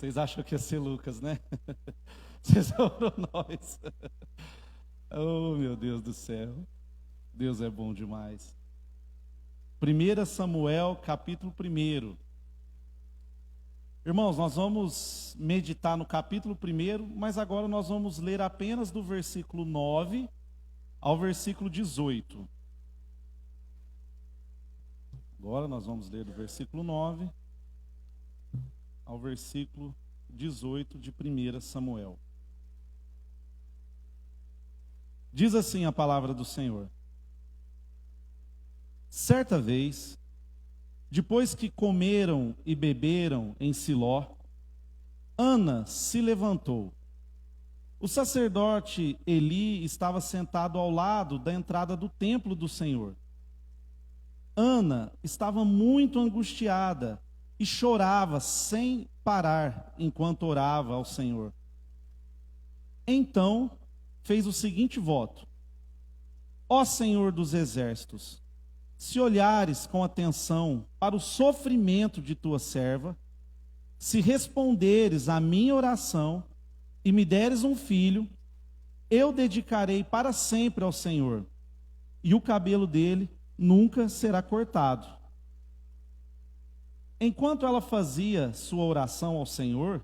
Vocês acham que ia ser Lucas, né? Vocês foram nós. Oh, meu Deus do céu. Deus é bom demais. 1 Samuel, capítulo 1. Irmãos, nós vamos meditar no capítulo 1, mas agora nós vamos ler apenas do versículo 9 ao versículo 18. Agora nós vamos ler do versículo 9 ao versículo 18 de 1 Samuel. Diz assim a palavra do Senhor. Certa vez, depois que comeram e beberam em Siló, Ana se levantou. O sacerdote Eli estava sentado ao lado da entrada do templo do Senhor. Ana estava muito angustiada e chorava sem parar enquanto orava ao Senhor. Então fez o seguinte voto: Ó Senhor dos exércitos, se olhares com atenção para o sofrimento de tua serva, se responderes à minha oração e me deres um filho, eu dedicarei para sempre ao Senhor, e o cabelo dele nunca será cortado. Enquanto ela fazia sua oração ao Senhor,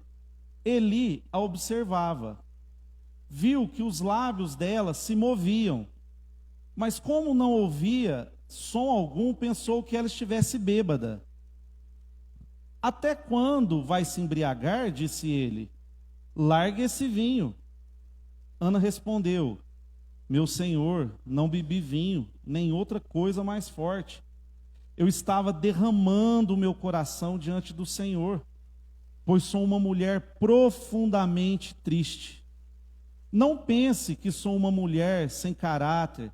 Eli a observava. Viu que os lábios dela se moviam, mas como não ouvia som algum, pensou que ela estivesse bêbada. Até quando vai se embriagar? Disse ele. Largue esse vinho. Ana respondeu: Meu senhor, não bebi vinho, nem outra coisa mais forte. Eu estava derramando o meu coração diante do Senhor, pois sou uma mulher profundamente triste. Não pense que sou uma mulher sem caráter.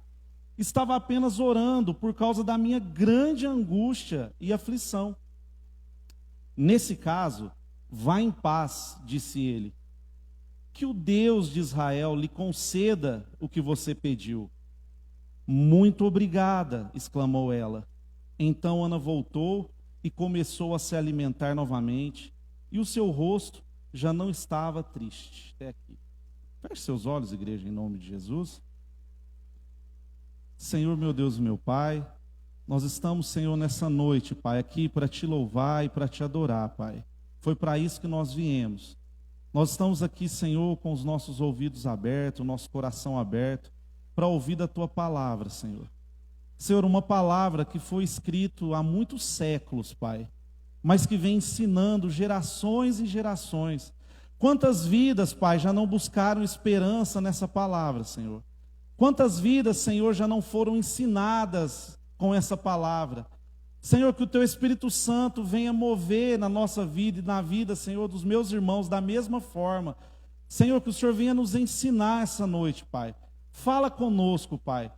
Estava apenas orando por causa da minha grande angústia e aflição. Nesse caso, vá em paz, disse ele. Que o Deus de Israel lhe conceda o que você pediu. Muito obrigada, exclamou ela. Então Ana voltou e começou a se alimentar novamente, e o seu rosto já não estava triste. Até aqui. Feche seus olhos, igreja, em nome de Jesus. Senhor, meu Deus e meu Pai, nós estamos, Senhor, nessa noite, Pai, aqui para te louvar e para te adorar, Pai. Foi para isso que nós viemos. Nós estamos aqui, Senhor, com os nossos ouvidos abertos, o nosso coração aberto, para ouvir da Tua palavra, Senhor. Senhor, uma palavra que foi escrita há muitos séculos, Pai, mas que vem ensinando gerações e gerações. Quantas vidas, Pai, já não buscaram esperança nessa palavra, Senhor? Quantas vidas, Senhor, já não foram ensinadas com essa palavra? Senhor, que o Teu Espírito Santo venha mover na nossa vida e na vida, Senhor, dos meus irmãos da mesma forma. Senhor, que o Senhor venha nos ensinar essa noite, Pai. Fala conosco, Pai.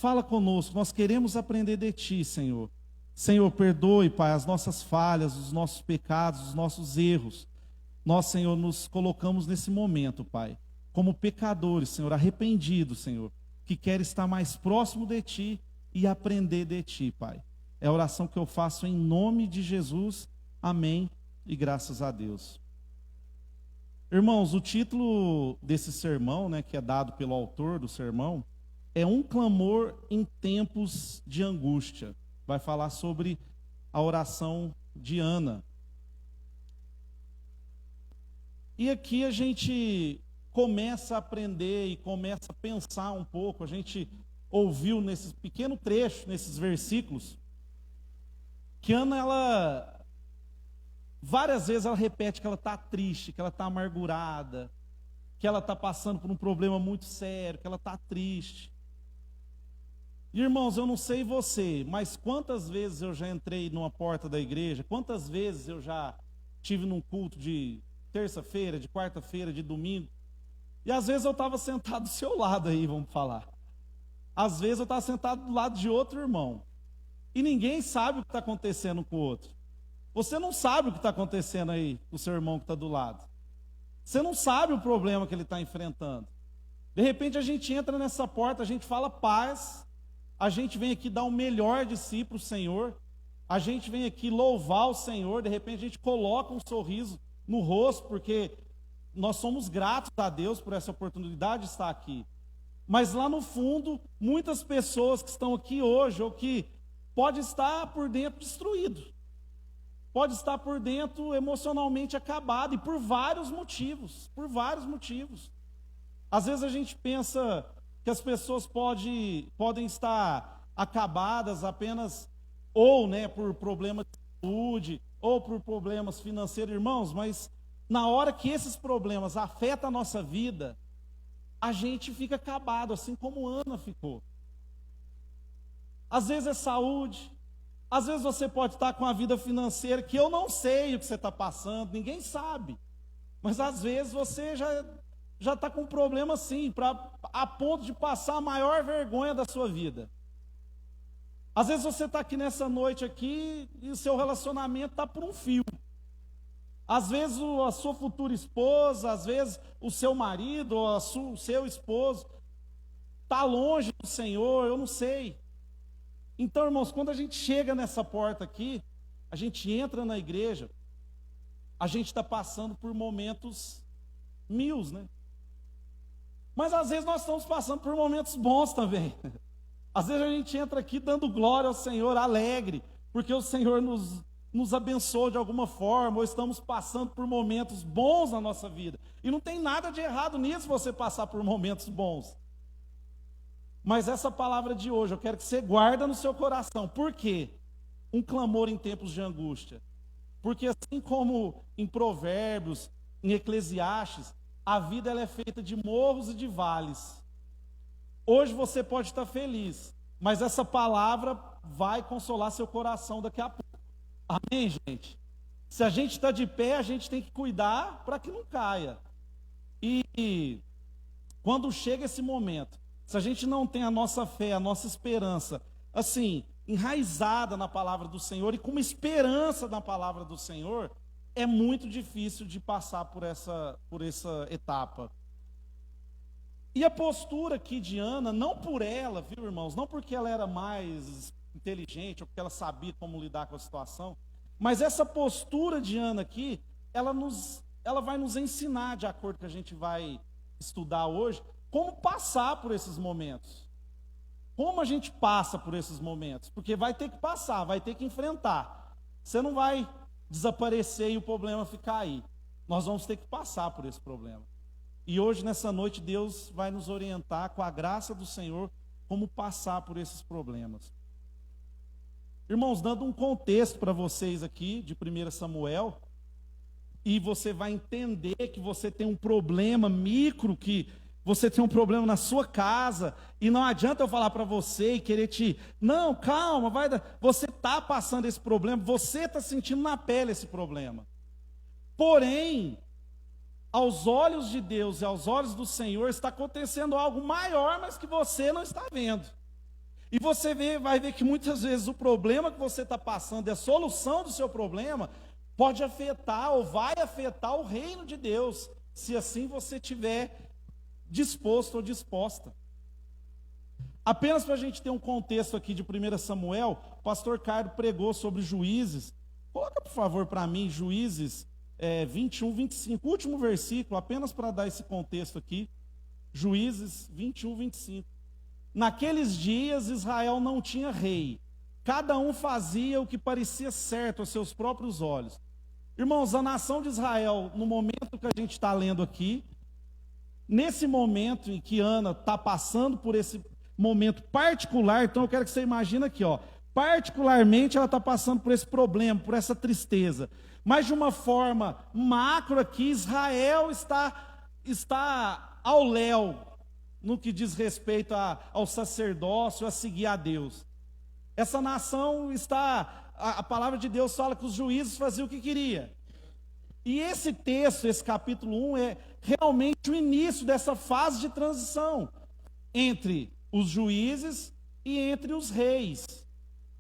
Fala conosco, nós queremos aprender de Ti, Senhor. Senhor, perdoe, Pai, as nossas falhas, os nossos pecados, os nossos erros. Nós, Senhor, nos colocamos nesse momento, Pai, como pecadores, Senhor, arrependidos, Senhor, que quer estar mais próximo de Ti e aprender de Ti, Pai. É a oração que eu faço em nome de Jesus. Amém e graças a Deus. Irmãos, o título desse sermão, né, que é dado pelo autor do sermão, é Um Clamor em Tempos de Angústia. Vai falar sobre a oração de Ana. E aqui a gente começa a aprender e começa a pensar um pouco. A gente ouviu nesse pequeno trecho, nesses versículos, que Ana, ela, várias vezes ela repete que ela está triste, que ela está amargurada, que ela está passando por um problema muito sério, que ela está triste. E, irmãos, eu não sei você, mas quantas vezes eu já entrei numa porta da igreja, quantas vezes eu já estive num culto de terça-feira, de quarta-feira, de domingo, e às vezes eu estava sentado do seu lado aí, vamos falar. Às vezes eu estava sentado do lado de outro irmão, e ninguém sabe o que está acontecendo com o outro. Você não sabe o que está acontecendo aí com o seu irmão que está do lado. Você não sabe o problema que ele está enfrentando. De repente a gente entra nessa porta, a gente fala paz, a gente vem aqui dar o melhor de si para o Senhor, a gente vem aqui louvar o Senhor, de repente a gente coloca um sorriso no rosto, porque nós somos gratos a Deus por essa oportunidade de estar aqui. Mas lá no fundo, muitas pessoas que estão aqui hoje, ou que pode estar por dentro destruído, pode estar por dentro emocionalmente acabado, e por vários motivos, Às vezes a gente pensa que as pessoas podem estar acabadas apenas, ou por problemas de saúde, ou por problemas financeiros, irmãos, mas na hora que esses problemas afetam a nossa vida, a gente fica acabado, assim como Ana ficou. Às vezes é saúde, às vezes você pode estar com a vida financeira, que eu não sei o que você está passando, ninguém sabe. Mas às vezes você já está com um problema assim, a ponto de passar a maior vergonha da sua vida. Às vezes você está aqui nessa noite aqui, e o seu relacionamento está por um fio. Às vezes a sua futura esposa, às vezes o seu marido, ou o seu esposo, está longe do Senhor, eu não sei. Então, irmãos, quando a gente chega nessa porta aqui, a gente entra na igreja, a gente está passando por momentos né? Mas às vezes nós estamos passando por momentos bons também. Às vezes a gente entra aqui dando glória ao Senhor, alegre, porque o Senhor nos abençoou de alguma forma, ou estamos passando por momentos bons na nossa vida. E não tem nada de errado nisso, você passar por momentos bons. Mas essa palavra de hoje, eu quero que você guarde no seu coração. Por quê? Um clamor em tempos de angústia. Porque assim como em Provérbios, em Eclesiastes, a vida ela é feita de morros e de vales. Hoje você pode estar feliz, mas essa palavra vai consolar seu coração daqui a pouco. Amém, gente? Se a gente está de pé, a gente tem que cuidar para que não caia. E quando chega esse momento, se a gente não tem a nossa fé, a nossa esperança, assim, enraizada na palavra do Senhor e com uma esperança na palavra do Senhor, é muito difícil de passar por essa etapa. E a postura aqui de Ana, não por ela, viu, irmãos, não porque ela era mais inteligente ou porque ela sabia como lidar com a situação, mas essa postura de Ana aqui, ela vai nos ensinar, de acordo com o que a gente vai estudar hoje, como passar por esses momentos. Como a gente passa por esses momentos? Porque vai ter que passar, vai ter que enfrentar. Você não vai desaparecer e o problema ficar aí. Nós vamos ter que passar por esse problema. E hoje, nessa noite, Deus vai nos orientar, com a graça do Senhor, como passar por esses problemas. Irmãos, dando um contexto para vocês aqui, de 1 Samuel, e você vai entender que você tem um problema micro, que você tem um problema na sua casa, e não adianta eu falar para você e querer não, calma, você está passando esse problema, você está sentindo na pele esse problema. Porém, aos olhos de Deus e aos olhos do Senhor, está acontecendo algo maior, mas que você não está vendo. E você vai ver que muitas vezes o problema que você está passando, e a solução do seu problema, pode afetar ou vai afetar o reino de Deus, se assim você tiver disposto ou disposta. Apenas para a gente ter um contexto aqui de 1 Samuel, o pastor Caio pregou sobre Juízes. Coloca, por favor, para mim, Juízes 21, 25, último versículo, apenas para dar esse contexto aqui. Juízes 21, 25. Naqueles dias Israel não tinha rei, cada um fazia o que parecia certo aos seus próprios olhos. Irmãos, a nação de Israel, no momento que a gente está lendo aqui, nesse momento em que Ana está passando por esse momento particular, então eu quero que você imagine aqui, particularmente ela está passando por esse problema, por essa tristeza. Mas de uma forma macro aqui, Israel está ao léu, no que diz respeito ao sacerdócio, a seguir a Deus. Essa nação a palavra de Deus fala que os juízes faziam o que queria. E esse texto, esse capítulo 1, é realmente o início dessa fase de transição entre os juízes e entre os reis.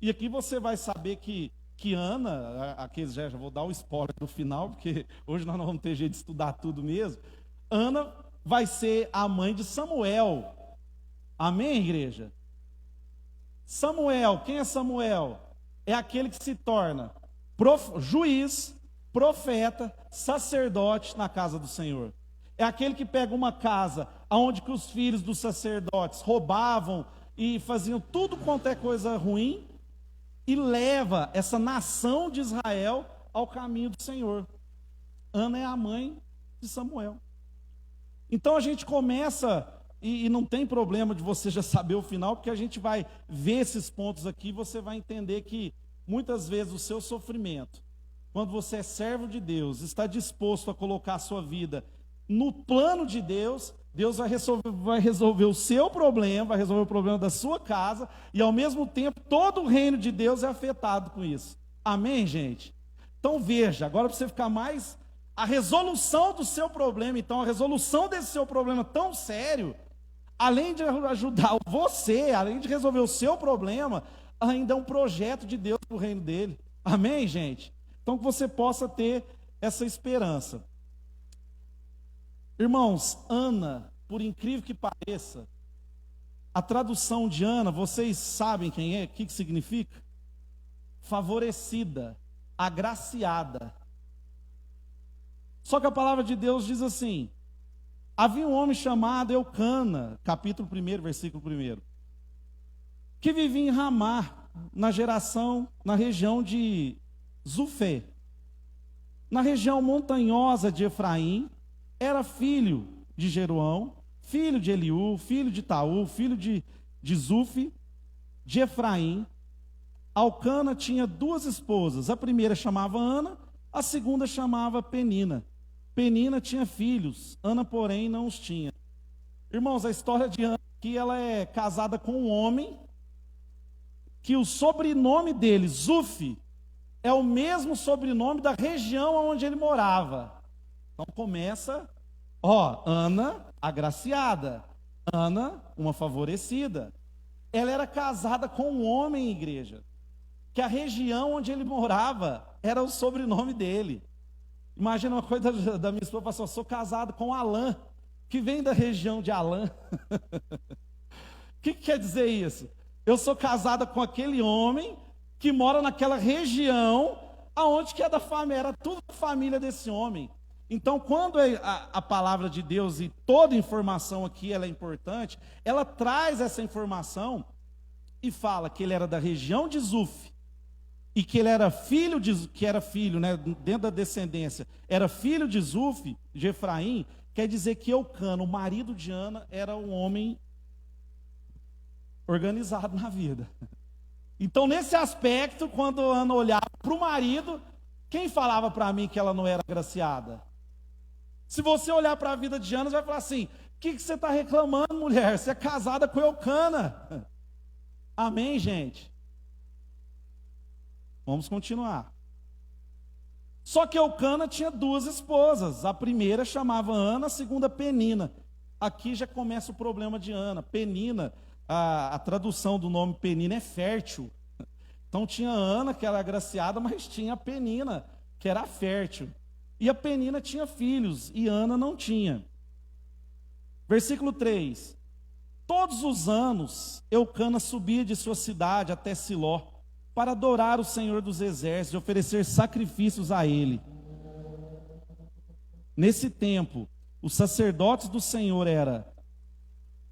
E aqui você vai saber que Ana, aqui já vou dar o spoiler do final, porque hoje nós não vamos ter jeito de estudar tudo mesmo. Ana vai ser a mãe de Samuel. Amém, igreja? Samuel, quem é Samuel? É aquele que se torna juiz, profeta, sacerdote na casa do Senhor. É aquele que pega uma casa onde que os filhos dos sacerdotes roubavam e faziam tudo quanto é coisa ruim, e leva essa nação de Israel ao caminho do Senhor. Ana é a mãe de Samuel. Então a gente começa, e não tem problema de você já saber o final, porque a gente vai ver esses pontos aqui, e você vai entender que muitas vezes o seu sofrimento, quando você é servo de Deus, está disposto a colocar a sua vida no plano de Deus, Deus vai resolver o seu problema, vai resolver o problema da sua casa, e ao mesmo tempo todo o reino de Deus é afetado com isso. Amém, gente? Então veja, agora para você ficar mais, a resolução do seu problema, então a resolução desse seu problema tão sério, além de ajudar você, além de resolver o seu problema, ainda é um projeto de Deus para o reino dele. Amém, gente? Então que você possa ter essa esperança. Irmãos, Ana, por incrível que pareça, a tradução de Ana, vocês sabem quem é? O que significa? Favorecida, agraciada. Só que a palavra de Deus diz assim: havia um homem chamado Eucana, capítulo 1, versículo 1, que vivia em Ramá, na região de Zufé, na região montanhosa de Efraim. Era filho de Jeroão, filho de Eliú, filho de Taú, filho de Zufi, de Efraim. Elcana tinha duas esposas, a primeira chamava Ana, a segunda chamava Penina. Penina tinha filhos, Ana, porém, não os tinha. Irmãos, a história de Ana aqui, ela é casada com um homem, que o sobrenome dele, Zufi, é o mesmo sobrenome da região onde ele morava. Então começa, Ana, agraciada, Ana, uma favorecida. Ela era casada com um homem, igreja, que a região onde ele morava era o sobrenome dele. Imagina uma coisa da minha esposa, pastor, sou casado com Alain, que vem da região de Alain. O que quer dizer isso? Eu sou casada com aquele homem que mora naquela região aonde que é da família, era tudo da família desse homem. Então, quando a palavra de Deus, e toda informação aqui ela é importante, ela traz essa informação e fala que ele era da região de Zuf, e que ele era filho né, dentro da descendência, era filho de Zuf, de Efraim, quer dizer que Eucana, o marido de Ana, era um homem organizado na vida. Então, nesse aspecto, quando Ana olhava para o marido, quem falava para mim que ela não era agraciada? Se você olhar para a vida de Ana, você vai falar assim: o que você está reclamando, mulher? Você é casada com Eucana. Amém, gente? Vamos continuar. Só que Eucana tinha duas esposas. A primeira chamava Ana, a segunda Penina. Aqui já começa o problema de Ana. Penina, a tradução do nome Penina é fértil. Então tinha Ana, que era agraciada, mas tinha a Penina, que era fértil. E a Penina tinha filhos, e Ana não tinha. Versículo 3. Todos os anos, Eucana subia de sua cidade até Siló, para adorar o Senhor dos Exércitos e oferecer sacrifícios a Ele. Nesse tempo, os sacerdotes do Senhor eram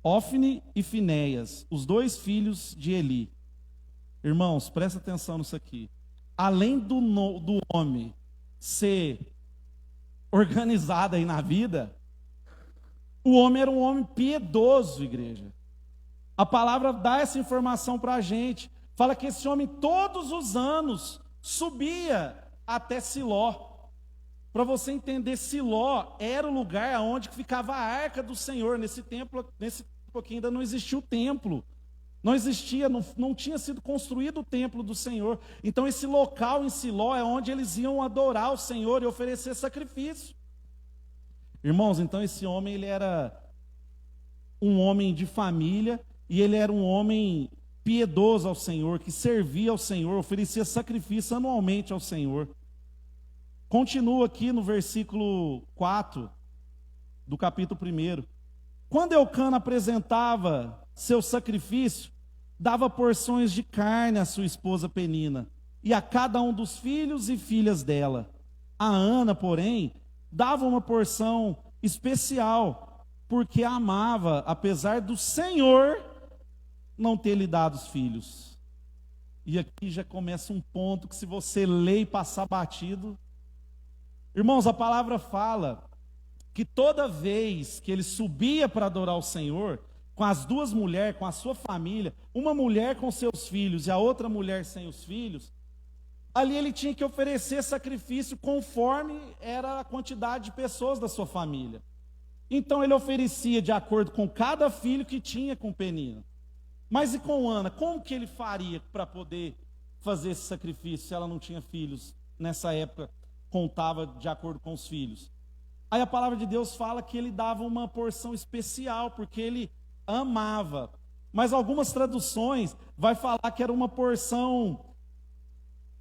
Ofne e Finéias, os dois filhos de Eli. Irmãos, presta atenção nisso aqui. Além do homem ser organizado aí na vida, o homem era um homem piedoso, igreja. A palavra dá essa informação para a gente. Fala que esse homem todos os anos subia até Siló. Para você entender, Siló era o lugar onde ficava a arca do Senhor. Nesse tempo aqui ainda não existia o templo. Não existia, não tinha sido construído o templo do Senhor. Então esse local em Siló é onde eles iam adorar o Senhor e oferecer sacrifício. Irmãos, então esse homem, ele era um homem de família, e ele era um homem piedoso ao Senhor, que servia ao Senhor, oferecia sacrifício anualmente ao Senhor. Continua aqui no versículo 4 do capítulo 1. Quando Eucana apresentava seu sacrifício, dava porções de carne à sua esposa Penina, e a cada um dos filhos e filhas dela. A Ana, porém, dava uma porção especial, porque a amava, apesar do Senhor não ter lhe dado os filhos. E aqui já começa um ponto que, se você ler e passar batido, irmãos, a palavra fala que toda vez que ele subia para adorar o Senhor, com as duas mulheres, com a sua família, uma mulher com seus filhos e a outra mulher sem os filhos, ali ele tinha que oferecer sacrifício conforme era a quantidade de pessoas da sua família. Então ele oferecia de acordo com cada filho que tinha com Penina. Mas e com Ana? Como que ele faria para poder fazer esse sacrifício se ela não tinha filhos? Nessa época contava de acordo com os filhos. Aí a palavra de Deus fala que ele dava uma porção especial, porque ele amava. Mas algumas traduções vai falar que era uma porção,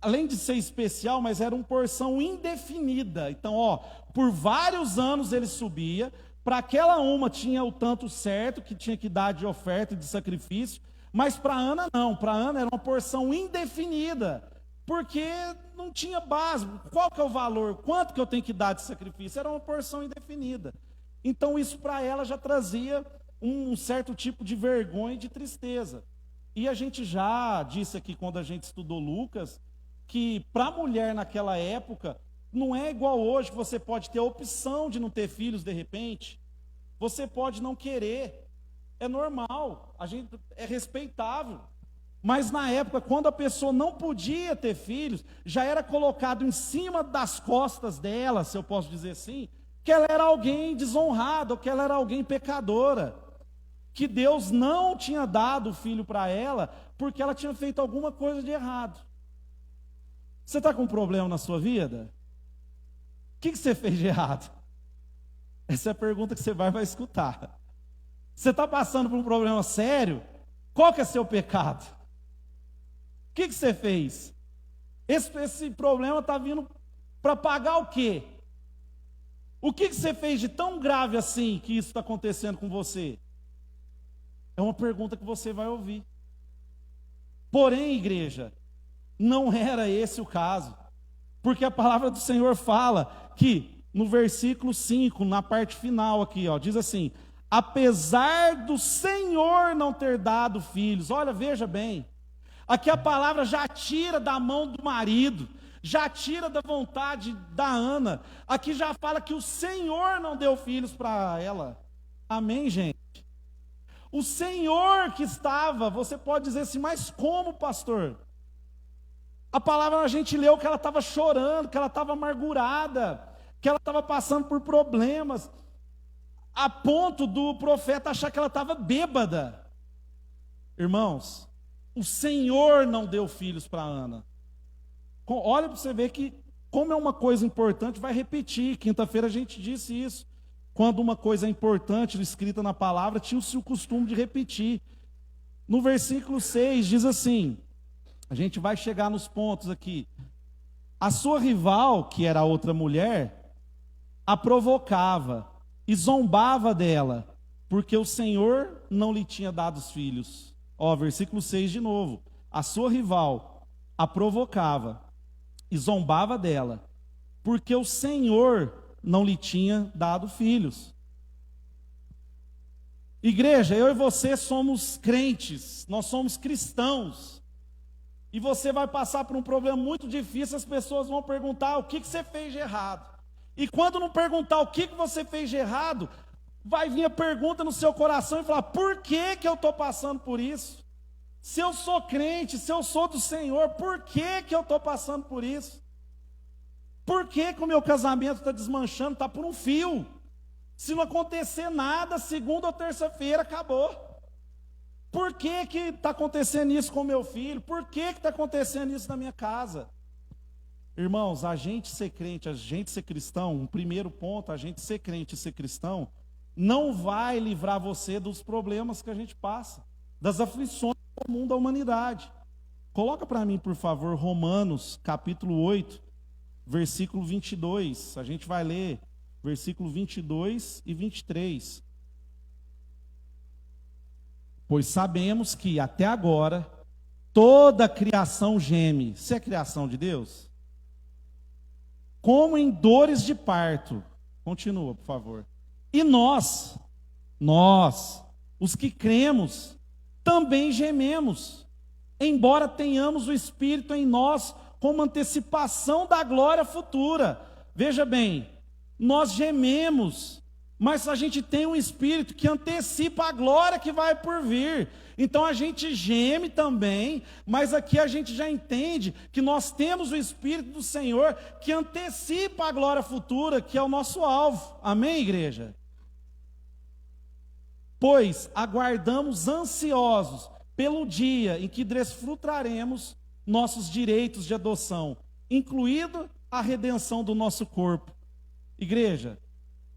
além de ser especial, mas era uma porção indefinida. Então, por vários anos ele subia, para aquela uma tinha o tanto certo que tinha que dar de oferta e de sacrifício, mas para Ana não, para Ana era uma porção indefinida, porque não tinha base. Qual que é o valor? Quanto que eu tenho que dar de sacrifício? Era uma porção indefinida. Então isso para ela já trazia um certo tipo de vergonha e de tristeza. E a gente já disse aqui, quando a gente estudou Lucas, que para a mulher naquela época, não é igual hoje, que você pode ter a opção de não ter filhos de repente. Você pode não querer. É normal, é respeitável. Mas na época, quando a pessoa não podia ter filhos, já era colocado em cima das costas dela, se eu posso dizer assim, que ela era alguém desonrada, ou que ela era alguém pecadora. Que Deus não tinha dado o filho para ela, porque ela tinha feito alguma coisa de errado. Você está com um problema na sua vida? O que você fez de errado? Essa é a pergunta que você vai escutar. Você está passando por um problema sério? Qual que é seu pecado? O que você fez? Esse problema está vindo para pagar o quê? O que você fez de tão grave assim que isso está acontecendo com você? É uma pergunta que você vai ouvir. Porém, igreja, não era esse o caso. Porque a palavra do Senhor fala que, no versículo 5, na parte final aqui, diz assim: apesar do Senhor não ter dado filhos. Olha, veja bem, aqui a palavra já tira da mão do marido, já tira da vontade da Ana. Aqui já fala que o Senhor não deu filhos para ela. Amém, gente? O Senhor que estava, você pode dizer assim, mas como, pastor? A palavra, a gente leu que ela estava chorando, que ela estava amargurada, que ela estava passando por problemas, a ponto do profeta achar que ela estava bêbada. Irmãos, o Senhor não deu filhos para Ana. Olha para você ver que, como é uma coisa importante, vai repetir. Quinta-feira a gente disse isso. Quando uma coisa é importante, escrita na palavra, tinha-se o costume de repetir. No versículo 6 diz assim, a gente vai chegar nos pontos aqui. A sua rival, que era a outra mulher, a provocava e zombava dela, porque o Senhor não lhe tinha dado os filhos. Versículo 6 de novo. A sua rival a provocava e zombava dela, porque o Senhor não lhe tinha dado filhos. Igreja, eu e você somos crentes, nós somos cristãos. E você vai passar por um problema muito difícil, as pessoas vão perguntar o que você fez de errado. E quando não perguntar o que você fez de errado, vai vir a pergunta no seu coração e falar: por que eu estou passando por isso? Se eu sou crente, se eu sou do Senhor, por que eu estou passando por isso? Por que o meu casamento está desmanchando, está por um fio? Se não acontecer nada, segunda ou terça-feira, acabou. Por que está acontecendo isso com o meu filho? Por que está acontecendo isso na minha casa? Irmãos, a gente ser crente, a gente ser cristão, um primeiro ponto, a gente ser crente e ser cristão, não vai livrar você dos problemas que a gente passa, das aflições comum da humanidade. Coloca para mim, por favor, Romanos, capítulo 8, versículo 22. A gente vai ler versículo 22 e 23. Pois sabemos que até agora toda a criação geme. Isso é criação de Deus? como em dores de parto. Continua, por favor. E nós, os que cremos, também gememos, embora tenhamos o Espírito em nós como antecipação da glória futura. Veja bem, nós gememos, mas a gente tem um Espírito que antecipa a glória que vai por vir. Então a gente geme também, mas aqui a gente já entende que nós temos o Espírito do Senhor que antecipa a glória futura, que é o nosso alvo. Amém, igreja? Pois aguardamos ansiosos pelo dia em que desfrutaremos nossos direitos de adoção, incluído a redenção do nosso corpo. Igreja,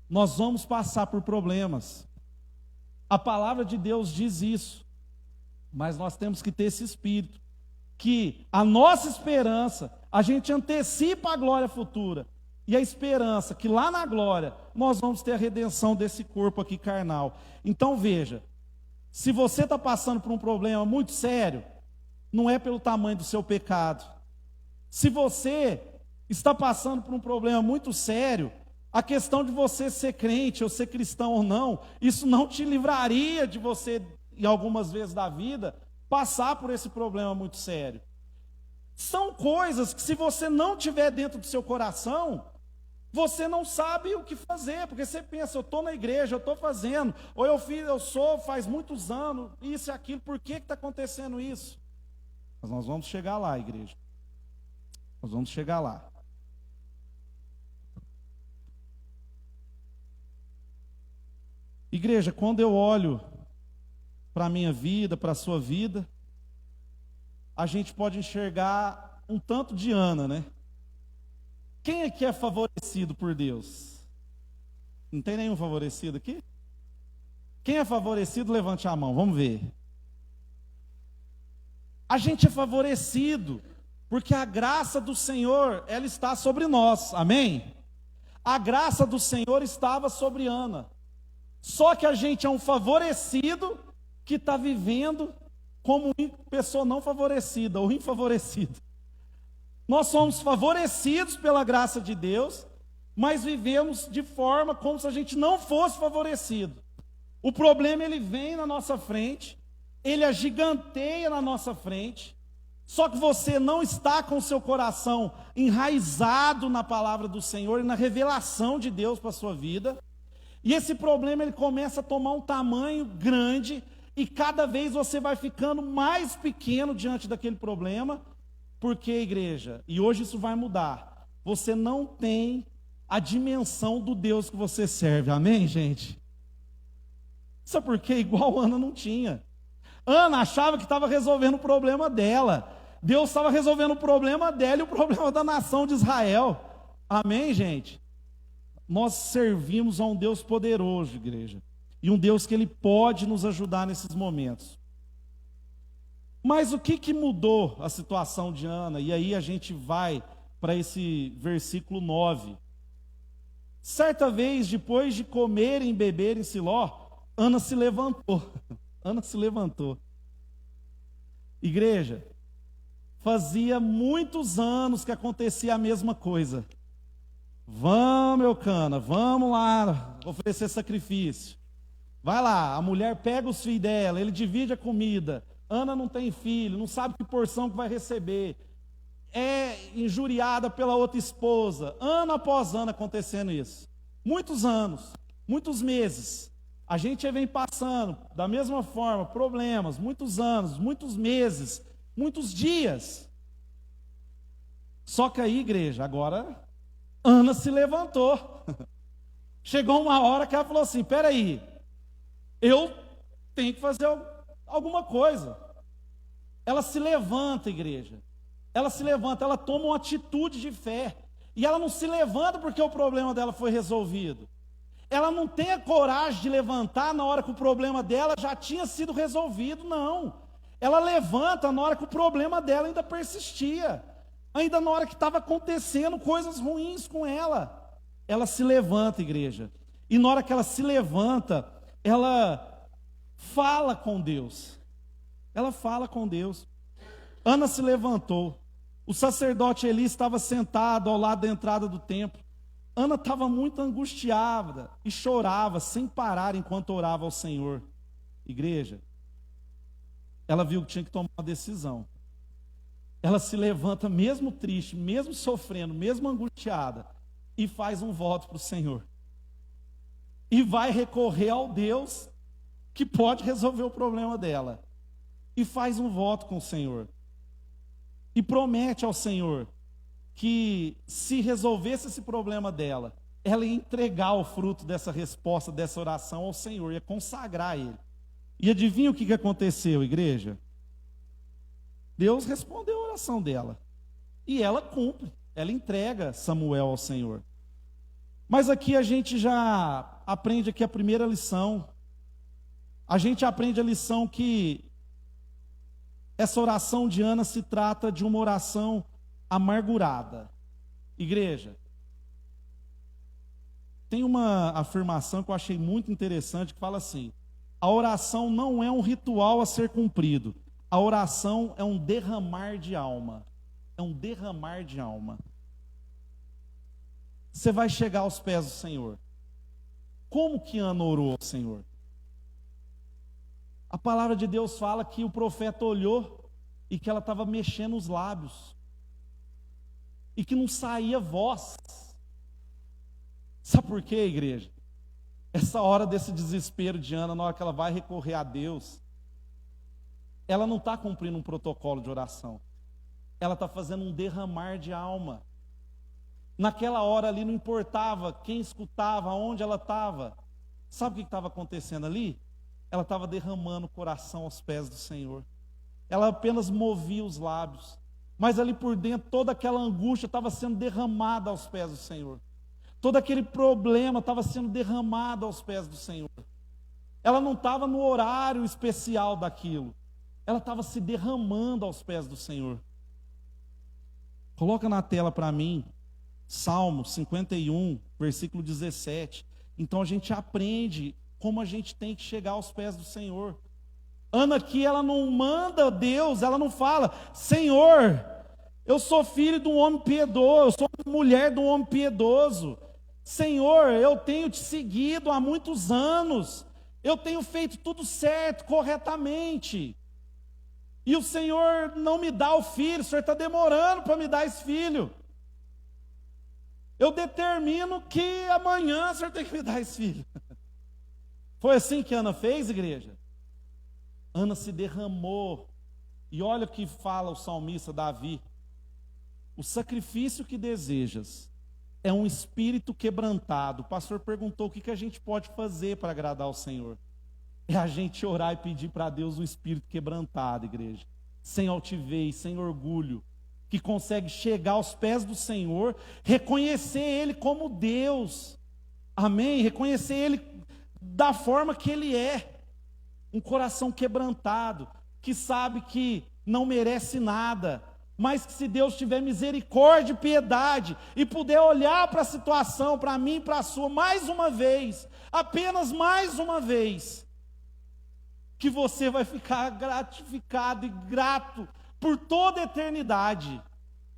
nós vamos passar por problemas. A palavra de Deus diz isso. Mas nós temos que ter esse espírito, que a nossa esperança, a gente antecipa a glória futura, e a esperança que lá na glória nós vamos ter a redenção desse corpo aqui carnal. Então veja, se você está passando por um problema muito sério, não é pelo tamanho do seu pecado. Se você está passando por um problema muito sério, a questão de você ser crente ou ser cristão ou não, isso não te livraria de você, em algumas vezes da vida, passar por esse problema muito sério. São coisas que, se você não tiver dentro do seu coração, você não sabe o que fazer, porque você pensa, eu estou na igreja, eu estou fazendo, ou eu sou faz muitos anos, isso e aquilo, por que está acontecendo isso? Mas nós vamos chegar lá, igreja. Nós vamos chegar lá. Igreja, quando eu olho para a minha vida, para a sua vida, a gente pode enxergar um tanto de Ana, né? Quem aqui é favorecido por Deus? Não tem nenhum favorecido aqui? Quem é favorecido, levante a mão, vamos ver. A gente é favorecido, porque a graça do Senhor, ela está sobre nós, amém? A graça do Senhor estava sobre Ana. Só que a gente é um favorecido que está vivendo como pessoa não favorecida ou infavorecida. Nós somos favorecidos pela graça de Deus, mas vivemos de forma como se a gente não fosse favorecido. O problema, ele vem na nossa frente, ele agiganteia na nossa frente, só que você não está com o seu coração enraizado na palavra do Senhor e na revelação de Deus para a sua vida. E esse problema, ele começa a tomar um tamanho grande, e cada vez você vai ficando mais pequeno diante daquele problema. Porque, igreja, e hoje isso vai mudar, você não tem a dimensão do Deus que você serve, amém, gente? Sabe por quê? Igual Ana não tinha. Ana achava que estava resolvendo o problema dela, Deus estava resolvendo o problema dela e o problema da nação de Israel, amém, gente? Nós servimos a um Deus poderoso, igreja, e um Deus que Ele pode nos ajudar nesses momentos. Mas o que mudou a situação de Ana? E aí a gente vai para esse versículo 9. Certa vez, depois de comerem e beberem em Siló, Ana se levantou. Ana se levantou. Igreja, fazia muitos anos que acontecia a mesma coisa. Vamos, Eucana, vamos lá oferecer sacrifício. Vai lá, a mulher pega os filhos dela, ele divide a comida. Ana não tem filho, não sabe que porção que vai receber. É injuriada pela outra esposa. Ano após ano acontecendo isso. Muitos anos, muitos meses. A gente vem passando da mesma forma, problemas, muitos anos, muitos meses, muitos dias. Só que aí, igreja, agora Ana se levantou. Chegou uma hora que ela falou assim, peraí, eu tenho que fazer alguma coisa. Ela se levanta, igreja. Ela se levanta, ela toma uma atitude de fé. E ela não se levanta porque o problema dela foi resolvido. Ela não tem a coragem de levantar na hora que o problema dela já tinha sido resolvido, não. Ela levanta na hora que o problema dela ainda persistia. Ainda na hora que estava acontecendo coisas ruins com ela. Ela se levanta, igreja. E na hora que ela se levanta, ela fala com Deus. Ela fala com Deus. Ana se levantou. O sacerdote Eli estava sentado ao lado da entrada do templo. Ana estava muito angustiada e chorava sem parar enquanto orava ao Senhor. Igreja, ela viu que tinha que tomar uma decisão. Ela se levanta mesmo triste, mesmo sofrendo, mesmo angustiada, e faz um voto para o Senhor. E vai recorrer ao Deus que pode resolver o problema dela. E faz um voto com o Senhor. E promete ao Senhor que se resolvesse esse problema dela, ela ia entregar o fruto dessa resposta, dessa oração ao Senhor, ia consagrar Ele. E adivinha o que aconteceu, igreja? Deus respondeu a oração dela. E ela cumpre, ela entrega Samuel ao Senhor. Mas aqui a gente já aprende aqui a primeira lição. A gente aprende a lição que essa oração de Ana se trata de uma oração amargurada. Igreja, tem uma afirmação que eu achei muito interessante, que fala assim: a oração não é um ritual a ser cumprido, a oração é um derramar de alma. É um derramar de alma. Você vai chegar aos pés do Senhor. Como que Ana orou ao Senhor? A palavra de Deus fala que o profeta olhou e que ela estava mexendo os lábios e que não saía voz. Sabe por quê, igreja? Essa hora desse desespero de Ana, na hora que ela vai recorrer a Deus, ela não está cumprindo um protocolo de oração. Ela está fazendo um derramar de alma. Naquela hora ali não importava quem escutava, onde ela estava. Sabe o que estava acontecendo ali? Ela estava derramando o coração aos pés do Senhor. Ela apenas movia os lábios. Mas ali por dentro, toda aquela angústia estava sendo derramada aos pés do Senhor. Todo aquele problema estava sendo derramado aos pés do Senhor. Ela não estava no horário especial daquilo. Ela estava se derramando aos pés do Senhor. Coloca na tela para mim, Salmo 51, versículo 17. Então a gente aprende como a gente tem que chegar aos pés do Senhor. Ana aqui, ela não manda Deus, ela não fala: Senhor, eu sou filho de um homem piedoso, eu sou mulher de um homem piedoso. Senhor, eu tenho te seguido há muitos anos, eu tenho feito tudo certo, corretamente. E o Senhor não me dá o filho, o Senhor está demorando para me dar esse filho. Eu determino que amanhã o Senhor tem que me dar esse filho. Foi assim que Ana fez, igreja? Ana se derramou. E olha o que fala o salmista Davi: o sacrifício que desejas é um espírito quebrantado. O pastor perguntou o que a gente pode fazer para agradar ao Senhor. É a gente orar e pedir para Deus um espírito quebrantado, igreja, sem altivez, sem orgulho, que consegue chegar aos pés do Senhor, reconhecer Ele como Deus, amém? Reconhecer Ele da forma que Ele é, um coração quebrantado, que sabe que não merece nada, mas que se Deus tiver misericórdia e piedade, e puder olhar para a situação, para mim e para a sua, mais uma vez, apenas mais uma vez, que você vai ficar gratificado e grato por toda a eternidade.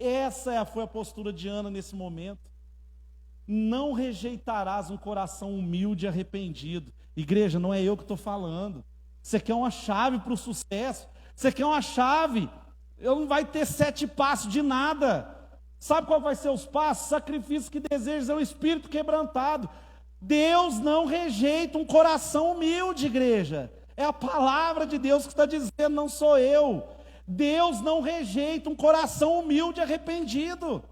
Essa foi a postura de Ana nesse momento. Não rejeitarás um coração humilde e arrependido. Igreja, não é eu que estou falando. Você quer uma chave para o sucesso? Você quer uma chave? Eu não vai ter 7 passos de nada. Sabe qual vai ser os passos? Sacrifício que desejas é um espírito quebrantado. Deus não rejeita um coração humilde, igreja. É a palavra de Deus que está dizendo, não sou eu. Deus não rejeita um coração humilde e arrependido.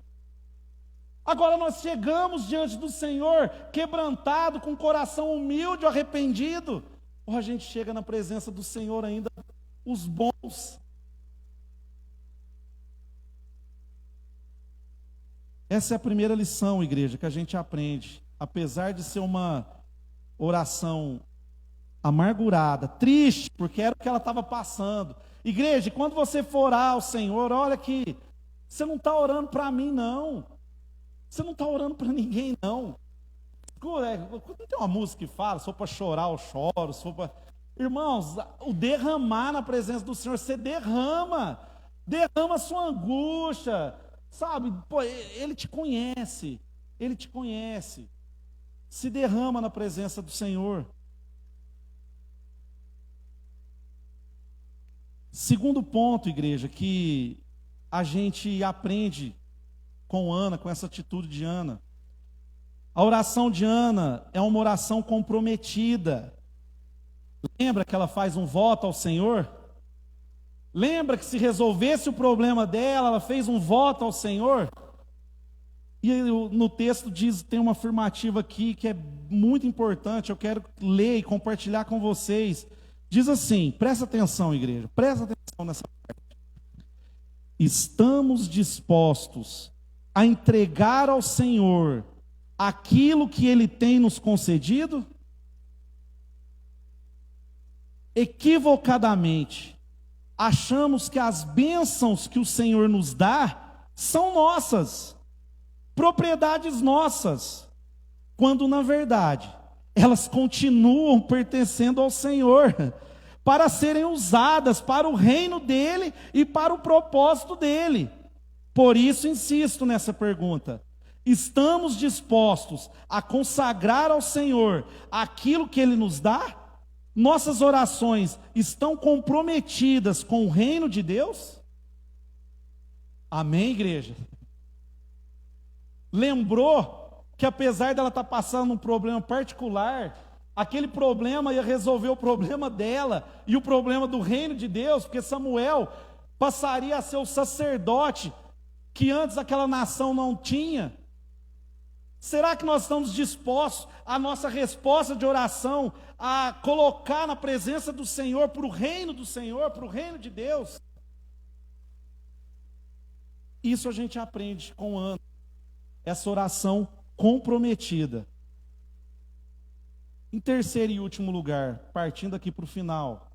Agora nós chegamos diante do Senhor quebrantado, com um coração humilde ou arrependido, ou a gente chega na presença do Senhor ainda os bons. Essa é a primeira lição, igreja, que a gente aprende. Apesar de ser uma oração amargurada, triste, porque era o que ela estava passando. Igreja, quando você for orar ao Senhor, olha que você não está orando para mim, não. Você não está orando para ninguém, não. Não tem uma música que fala: se for para chorar, eu choro. Se for para... Irmãos, o derramar na presença do Senhor, você derrama. Derrama a sua angústia, sabe? Pô, Ele te conhece, Ele te conhece. Se derrama na presença do Senhor. Segundo ponto, igreja, que a gente aprende com Ana, com essa atitude de Ana. A oração de Ana é uma oração comprometida. Lembra que ela faz um voto ao Senhor? Lembra que se resolvesse o problema dela, ela fez um voto ao Senhor? E no texto diz, tem uma afirmativa aqui que é muito importante, eu quero ler e compartilhar com vocês. Diz assim, presta atenção, igreja, presta atenção nessa parte. Estamos dispostos a entregar ao Senhor aquilo que Ele tem nos concedido? Equivocadamente, achamos que as bênçãos que o Senhor nos dá são nossas, propriedades nossas, quando na verdade elas continuam pertencendo ao Senhor, para serem usadas para o reino dEle e para o propósito dEle. Por isso insisto nessa pergunta: estamos dispostos a consagrar ao Senhor aquilo que Ele nos dá? Nossas orações estão comprometidas com o reino de Deus? Amém, igreja? Lembrou que apesar dela estar passando um problema particular, aquele problema ia resolver o problema dela e o problema do reino de Deus, porque Samuel passaria a ser o sacerdote que antes aquela nação não tinha. Será que nós estamos dispostos, a nossa resposta de oração, a colocar na presença do Senhor, para o reino do Senhor, para o reino de Deus? Isso a gente aprende com Ana, essa oração comprometida. Em terceiro e último lugar, partindo aqui para o final,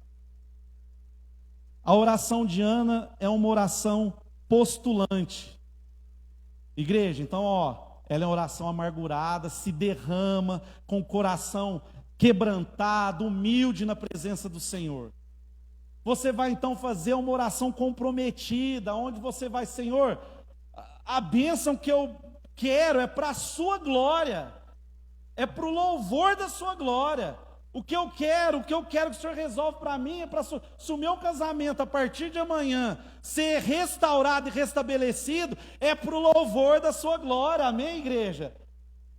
a oração de Ana é uma oração postulante. Igreja, então, ela é uma oração amargurada, se derrama com o coração quebrantado, humilde na presença do Senhor. Você vai então fazer uma oração comprometida, onde você vai, Senhor, a bênção que eu quero é para a sua glória, é para o louvor da sua glória. O que eu quero que o Senhor resolve para mim é para se o meu casamento a partir de amanhã ser restaurado e restabelecido, é para o louvor da sua glória, amém, igreja?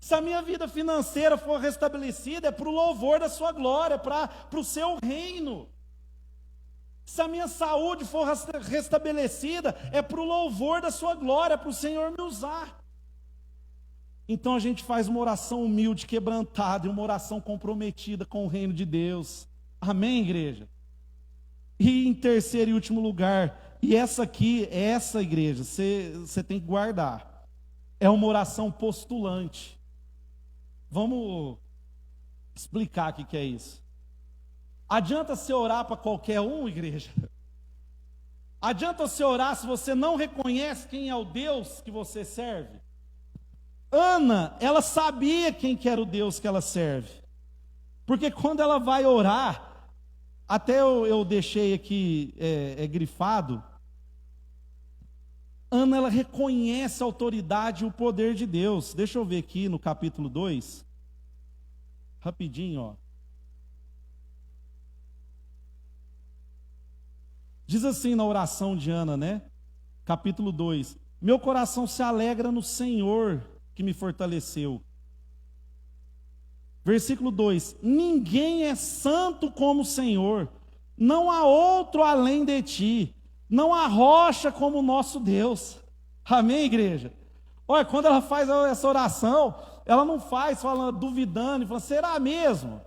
Se a minha vida financeira for restabelecida, é para o louvor da sua glória, para o seu reino. Se a minha saúde for restabelecida, é para o louvor da sua glória, para o Senhor me usar. Então a gente faz uma oração humilde, quebrantada, e uma oração comprometida com o reino de Deus. Amém, igreja? E em terceiro e último lugar, e essa igreja, você tem que guardar, é uma oração postulante. Vamos explicar o que é isso. Adianta você orar para qualquer um, igreja? Adianta você orar se você não reconhece quem é o Deus que você serve? Ana, ela sabia quem que era o Deus que ela serve, porque quando ela vai orar, até eu deixei aqui grifado, Ana, ela reconhece a autoridade e o poder de Deus. Deixa eu ver aqui no capítulo 2, rapidinho, diz assim na oração de Ana, né? Capítulo 2: meu coração se alegra no Senhor, que me fortaleceu. Versículo 2: ninguém é santo como o Senhor, não há outro além de ti, não há rocha como o nosso Deus. Amém, igreja? Olha, quando ela faz essa oração, ela não faz falando, duvidando, e falando, será mesmo?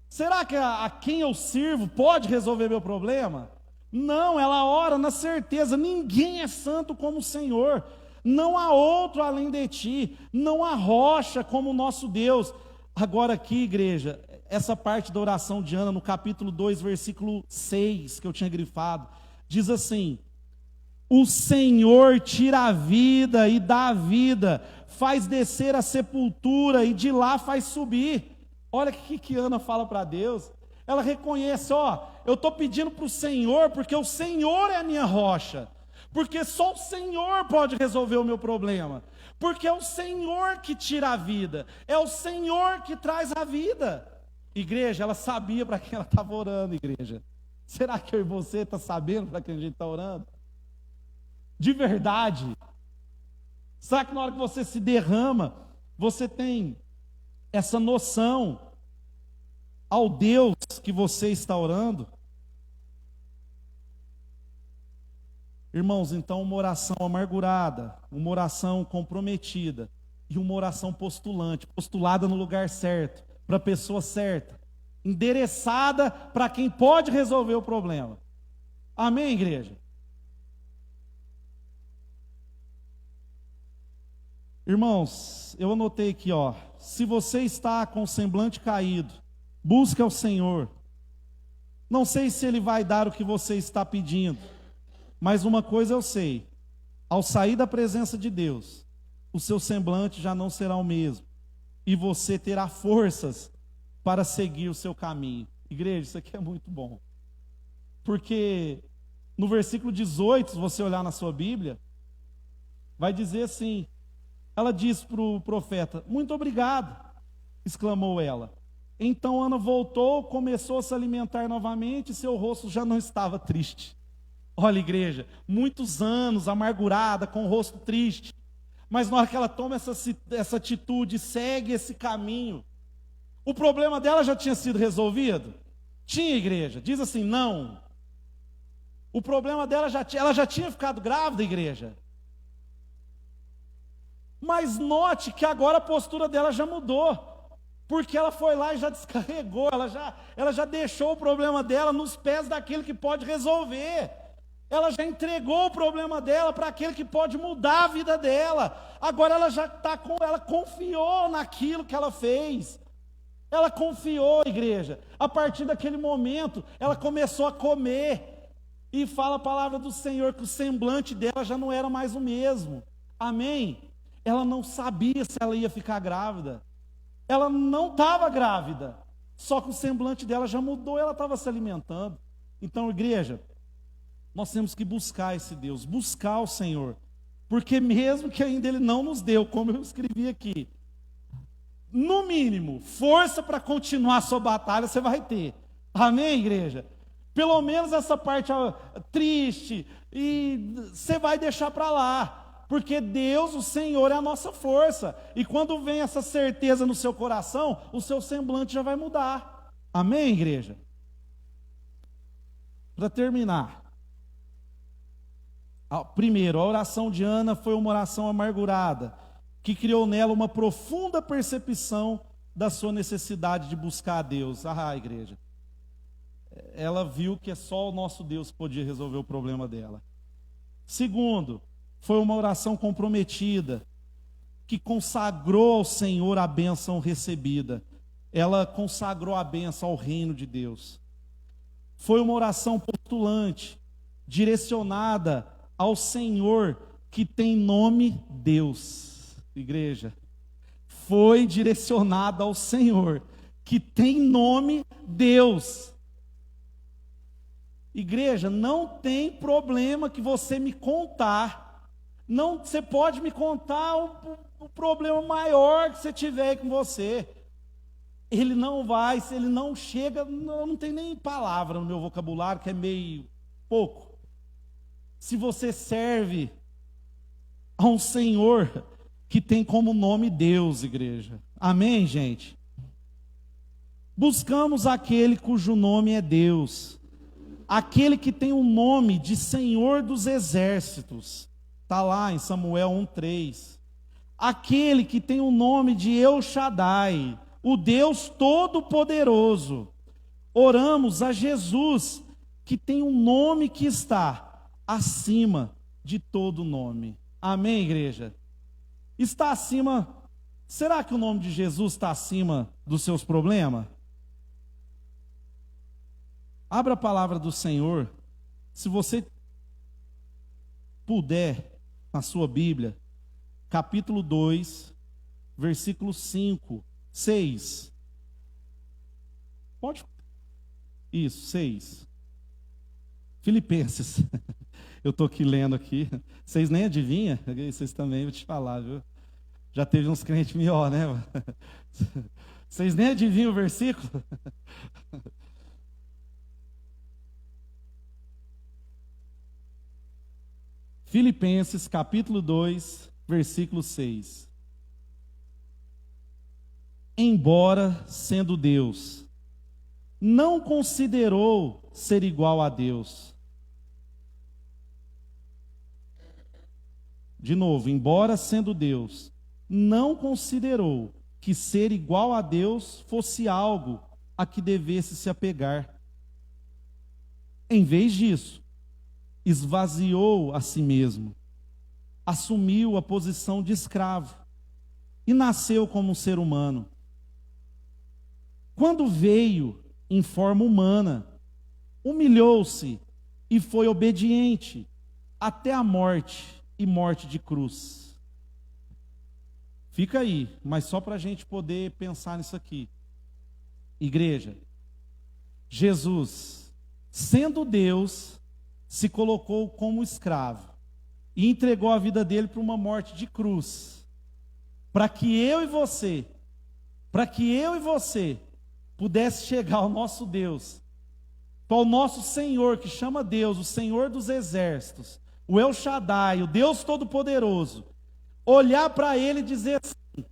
Será que a quem eu sirvo pode resolver meu problema? Não, ela ora na certeza, ninguém é santo como o Senhor, não há outro além de ti, não há rocha como o nosso Deus. Agora aqui, igreja, essa parte da oração de Ana, no capítulo 2, versículo 6, que eu tinha grifado, diz assim: o Senhor tira a vida e dá a vida, faz descer a sepultura e de lá faz subir. Olha o que Ana fala para Deus. Ela reconhece, eu estou pedindo para o Senhor, porque o Senhor é a minha rocha, porque só o Senhor pode resolver o meu problema, porque é o Senhor que tira a vida, é o Senhor que traz a vida. Igreja, ela sabia para quem ela estava orando, igreja. Será que eu e você está sabendo para quem a gente está orando? De verdade? Será que na hora que você se derrama, você tem essa noção ao Deus que você está orando? Irmãos, então uma oração amargurada, uma oração comprometida e uma oração postulante, postulada no lugar certo, para a pessoa certa, endereçada para quem pode resolver o problema. Amém, igreja? Irmãos, eu anotei aqui, se você está com o semblante caído, busque ao Senhor. Não sei se Ele vai dar o que você está pedindo, mas uma coisa eu sei: ao sair da presença de Deus, o seu semblante já não será o mesmo, e você terá forças para seguir o seu caminho. Igreja, isso aqui é muito bom, porque no versículo 18, se você olhar na sua Bíblia, vai dizer assim: ela disse para o profeta: muito obrigado, exclamou ela. Então Ana voltou, começou a se alimentar novamente, e seu rosto já não estava triste. Olha, igreja, muitos anos amargurada, com o rosto triste, mas na hora que ela toma essa atitude, segue esse caminho, o problema dela já tinha sido resolvido? Tinha, igreja? Diz assim, não. O problema dela ela já tinha ficado grávida, igreja. Mas note que agora a postura dela já mudou, porque ela foi lá e já descarregou, ela já deixou o problema dela nos pés daquele que pode resolver. Ela já entregou o problema dela para aquele que pode mudar a vida dela. Agora ela já ela confiou naquilo que ela fez. Ela confiou, igreja. A partir daquele momento, ela começou a comer. E fala a palavra do Senhor que o semblante dela já não era mais o mesmo. Amém? Ela não sabia se ela ia ficar grávida. Ela não estava grávida. Só que o semblante dela já mudou, ela estava se alimentando. Então, igreja, nós temos que buscar esse Deus, buscar o Senhor. Porque mesmo que ainda Ele não nos deu, como eu escrevi aqui, no mínimo, força para continuar a sua batalha você vai ter. Amém, igreja? Pelo menos essa parte triste, e você vai deixar para lá. Porque Deus, o Senhor, é a nossa força. E quando vem essa certeza no seu coração, o seu semblante já vai mudar. Amém, igreja? Para terminar. Primeiro, a oração de Ana foi uma oração amargurada, que criou nela uma profunda percepção da sua necessidade de buscar a Deus. Igreja. Ela viu que é só o nosso Deus que podia resolver o problema dela. Segundo, foi uma oração comprometida, que consagrou ao Senhor a bênção recebida. Ela consagrou a bênção ao reino de Deus. Foi uma oração postulante, direcionada ao Senhor, que tem nome Deus. Igreja, foi direcionada ao Senhor, que tem nome Deus. Igreja, não tem problema que você me contar. Não, você pode me contar o problema maior que você tiver com você. Ele não vai, se ele não chega, não tem nem palavra no meu vocabulário, que é meio pouco. Se você serve a um Senhor que tem como nome Deus, igreja. Amém, gente? Buscamos aquele cujo nome é Deus. Aquele que tem o nome de Senhor dos Exércitos. Está lá em Samuel 1:3. Aquele que tem o nome de El Shaddai, o Deus Todo-Poderoso. Oramos a Jesus, que tem um nome que está acima de todo nome. Amém, igreja? Está acima. Será que o nome de Jesus está acima dos seus problemas? Abra a palavra do Senhor. Se você puder, na sua Bíblia, capítulo 2, versículo 5, 6. Pode? Isso, 6. Filipenses. Eu estou aqui lendo aqui. Vocês nem adivinham? Vocês também, vou te falar, viu? Já teve uns crentes melhor, né? Vocês nem adivinham o versículo? Filipenses capítulo 2, versículo 6. Embora sendo Deus, não considerou ser igual a Deus. De novo, embora sendo Deus, não considerou que ser igual a Deus fosse algo a que devesse se apegar. Em vez disso, esvaziou a si mesmo, assumiu a posição de escravo e nasceu como um ser humano. Quando veio em forma humana, humilhou-se e foi obediente até a morte e morte de cruz. Fica aí, mas só para a gente poder pensar nisso aqui. Igreja, Jesus, sendo Deus, se colocou como escravo e entregou a vida dele para uma morte de cruz, para que eu e você pudesse chegar ao nosso Deus, para o nosso Senhor, que chama Deus, o Senhor dos exércitos, o El Shaddai, o Deus Todo-Poderoso, olhar para ele e dizer assim: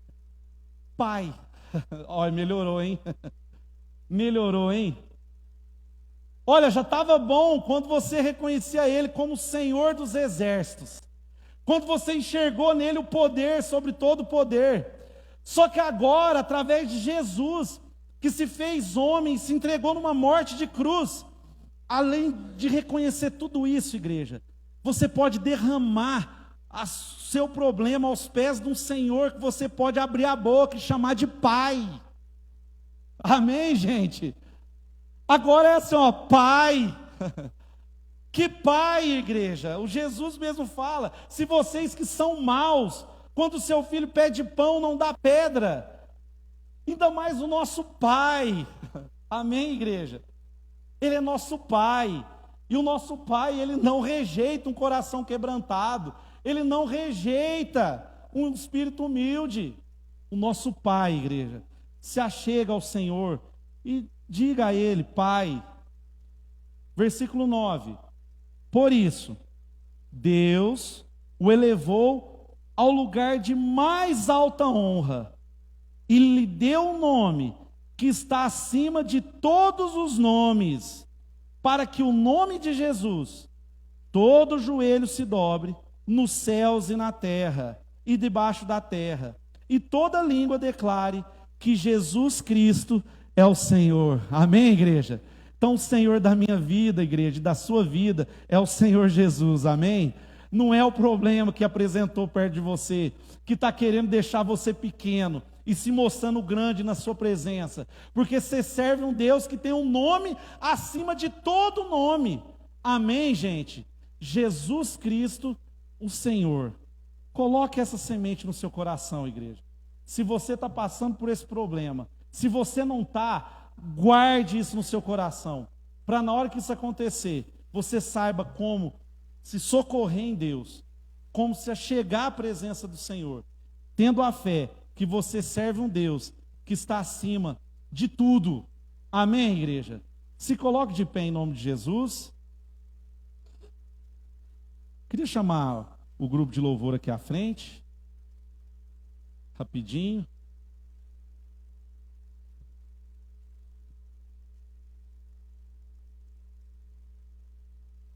Pai. Olha, melhorou, hein? Melhorou, hein? Olha, já estava bom quando você reconhecia ele como Senhor dos exércitos, quando você enxergou nele o poder sobre todo o poder. Só que agora, através de Jesus, que se fez homem, se entregou numa morte de cruz, além de reconhecer tudo isso, igreja, você pode derramar seu problema aos pés de um Senhor que você pode abrir a boca e chamar de Pai. Amém, gente? Agora é assim, ó, Pai. Que Pai, igreja? O Jesus mesmo fala: se vocês que são maus, quando seu filho pede pão, não dá pedra, ainda mais o nosso Pai. Amém, igreja? Ele é nosso Pai. E o nosso Pai, Ele não rejeita um coração quebrantado. Ele não rejeita um espírito humilde. O nosso Pai, igreja, se achega ao Senhor e diga a Ele: Pai. Versículo 9. Por isso, Deus o elevou ao lugar de mais alta honra e lhe deu um nome que está acima de todos os nomes, para que o nome de Jesus, todo joelho se dobre, nos céus e na terra, e debaixo da terra, e toda língua declare que Jesus Cristo é o Senhor. Amém, igreja? Então o Senhor da minha vida, igreja, da sua vida, é o Senhor Jesus, amém? Não é o problema que apresentou perto de você, que está querendo deixar você pequeno e se mostrando grande na sua presença, porque você serve um Deus que tem um nome acima de todo nome. Amém, gente? Jesus Cristo, o Senhor. Coloque essa semente no seu coração, igreja. Se você está passando por esse problema, se você não está, guarde isso no seu coração, para na hora que isso acontecer, você saiba como se socorrer em Deus, como se achegar à presença do Senhor, tendo a fé que você serve um Deus que está acima de tudo. Amém, igreja? Se coloque de pé em nome de Jesus. Queria chamar o grupo de louvor aqui à frente, rapidinho.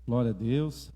Glória a Deus.